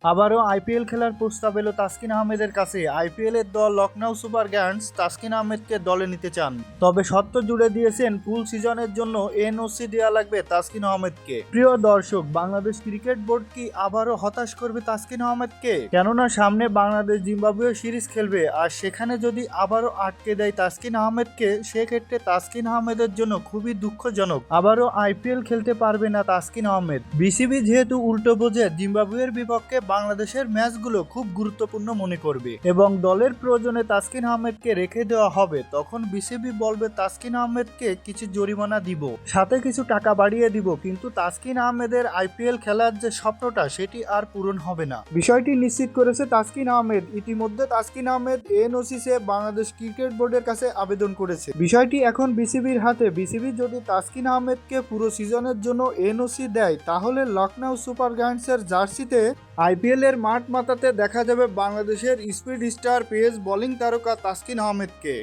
আবারও আইপিএল খেলার প্রস্তাব এলো তাসকিন আহমেদের কাছে। আইপিএল এর দল লখনৌ সুপার জায়ান্টস তাসকিন আহমেদকে দলে নিতে চান, তবে শর্ত জুড়ে দিয়েছেন ফুল সিজনের জন্য এনওসি দেওয়া লাগবে তাসকিন আহমেদকে। প্রিয় দর্শক, বাংলাদেশ ক্রিকেট বোর্ড কি আবারও হতাশ করবে তাসকিন আহমেদকে? কেননা সামনে বাংলাদেশ জিম্বাবুয়ে সিরিজ খেলবে, আর সেখানে যদি আবারও আটকে দেয় তাসকিন আহমেদকে, সেক্ষেত্রে তাসকিন আহমেদের জন্য খুবই দুঃখজনক। আবারও আইপিএল খেলতে পারবে না তাসকিন আহমেদ। বিসিবি যেহেতু উল্টো বোঝে জিম্বাবুয়ের বিপক্ষে বাংলাদেশের ম্যাচগুলো খুব গুরুত্বপূর্ণ মনে করবে এবং দলের প্রয়োজনে তাসকিন আহমেদকে রেখে দেওয়া হবে, তখন বিসিবি বলবে তাসকিন আহমেদকে কিছু জরিমানা দিব, সাথে কিছু টাকা বাড়িয়ে দিব, কিন্তু তাসকিন আহমেদের আইপিএল খেলার যে স্বপ্নটা সেটি আর পূরণ হবে না। বিষয়টি নিশ্চিত করেছে তাসকিন আহমেদ। ইতিমধ্যে তাসকিন আহমেদ এনওসি সে বাংলাদেশ ক্রিকেট বোর্ডের কাছে আবেদন করেছে। বিষয়টি এখন বিসিবির হাতে। বিসিবি যদি তাসকিন আহমেদকে পুরো সিজনের জন্য এনওসি দেয়, তাহলে লখনৌ সুপার জায়ান্টসের জার্সিতে আইপিএল এর মাঠ মাতাতে দেখা যাবে বাংলাদেশের স্পিড স্টার পেস বোলিং তারকা তাসকিন আহমেদকে।